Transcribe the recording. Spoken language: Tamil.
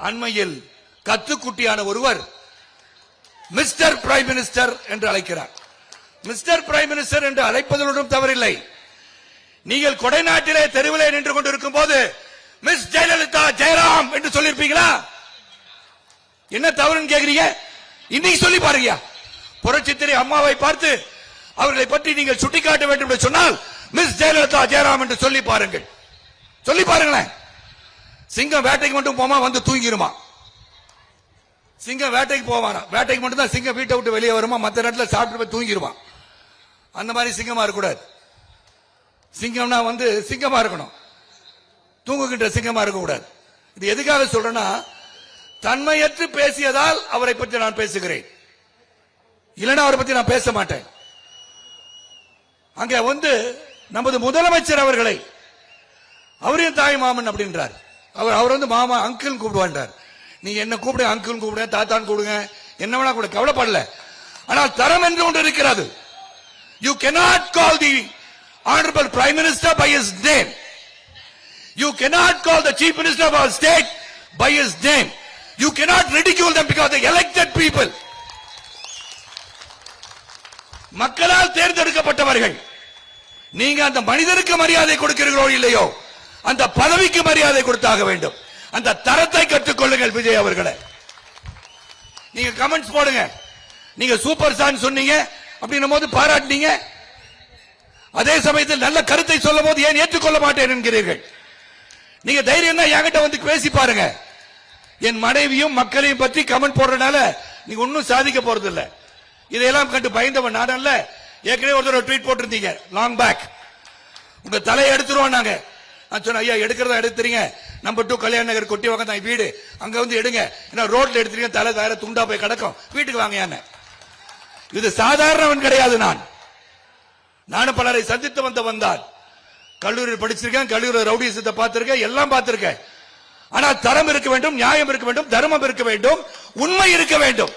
அண்மையில் கத்துக்குட்டியான ஒருவர் மிஸ்டர் பிரைம் மினிஸ்டர் என்று அழைக்கிறார். மிஸ்டர் பிரைம் மினிஸ்டர் என்று அழைப்பதோடும் தவறில்லை. நீங்கள் கொடைநாட்டிலே தெருவிலே நின்று கொண்டிருக்கும் போது மிஸ் ஜெயலலிதா ஜெயராம் என்று சொல்லிருப்பீங்களா? என்ன தவறுன்னு கேக்குறீங்க? இன்னைக்கு சொல்லி பாருங்க. புரட்சித்திரை அம்மாவை பார்த்து அவர்களை பற்றி நீங்கள் சுட்டிக்காட்ட வேண்டும் என்று சொன்னால் மிஸ் ஜெயலலிதா ஜெயராம் என்று சொல்லி பாருங்கள். சொல்லி பாருங்களேன். சிங்கம் வேட்டைக்கு மட்டும் போமா வந்து தூங்கிருமா? சிங்கம் வேட்டைக்கு போவானா? வேட்டைக்கு மட்டும் தான் சிங்கம் வீட்டை விட்டு வெளியே வருமா, மற்ற நேரத்தில் சாப்பிட்டு போய் தூங்கிடுவான். அந்த மாதிரி சிங்கமா இருக்கக்கூடாது. சிங்கம்னா வந்து சிங்கமா இருக்கணும், தூங்குகின்ற சிங்கமா இருக்கக்கூடாது. இது எதுக்காக சொல்றேன்னா, தன்மையற்று பேசியதால் அவரை பற்றி நான் பேசுகிறேன், இல்லைன்னா அவரை பற்றி நான் பேச மாட்டேன். அங்க வந்து நமது முதலமைச்சர் அவர்களை அவரையும் தாய் மாமன் அப்படின்றார். அவர் வந்து மாமா அங்கிள் கூப்பிடுவார். நீங்க என்ன கூப்பிடுங்க, அங்கிள் கூப்பிடுங்க, தாத்தான் கூப்பிடுங்க, என்ன வேணா கூட கவலைப்படல. ஆனால் தரம் என்று ஒன்று இருக்கிறது. You cannot call the honorable prime minister by his name. You cannot call the chief minister of our state by his name. You cannot ridicule them because they elected people. மக்களால் தேர்ந்தெடுக்கப்பட்டவர்கள். நீங்க அந்த மனிதருக்கு மரியாதை கொடுக்கிறீர்களோ இல்லையோ, அந்த பதவிக்கு மரியாதை கொடுத்தாக வேண்டும். அந்த தரத்தை கற்றுக்கொள்ளுங்கள் விஜய் அவர்களே. நீங்க கமெண்ட்ஸ் போடுங்க. நீங்க சூப்பர் ஸ்டார் சொன்னீங்க அப்படின்னும் போது பாராட்டினீங்க, அதே சமயத்தில் நல்ல கருத்தை சொல்லும் போது ஏன் ஏற்றுக்கொள்ள மாட்டேன் என்கிறீர்கள். நீங்க தைரியம் தான் என்கிட்ட வந்து பேசி பாருங்க. என் மனைவியும் மக்களையும் பற்றி கமெண்ட் போடுறதுனால நீங்க ஒன்னும் சாதிக்க போறது இல்ல. இதையெல்லாம் கண்டு பயந்தவன் நான் அல்ல. ஏற்கனவே ஒருத்தர் ட்வீட் போட்டிருந்தீங்க லாங் பேக், உங்க தலையை எடுத்துருவோம் நாங்க. நான் சொன்ன ஐயா எடுக்கிறதா எடுத்துறீங்க, நம்பர் 2 கல்யாண நகர் கொட்டி வாங்க வீடு, அங்க வந்து எடுங்க. ஏன்னா ரோட்ல எடுத்துறீங்க, தலை வேற துண்டா போய் கிடக்கும், வீட்டுக்கு வாங்க. இது சாதாரணவன் கிடையாது. நானும் பலரை சந்தித்து வந்தான். கல்லூரியில் படிச்சிருக்கேன், கல்லூரி ரவுடிசத்தை பார்த்திருக்கேன், எல்லாம் பார்த்திருக்கேன். ஆனால் தரம் இருக்க வேண்டும், நியாயம் இருக்க வேண்டும், தர்மம் இருக்க வேண்டும், உண்மை இருக்க வேண்டும்.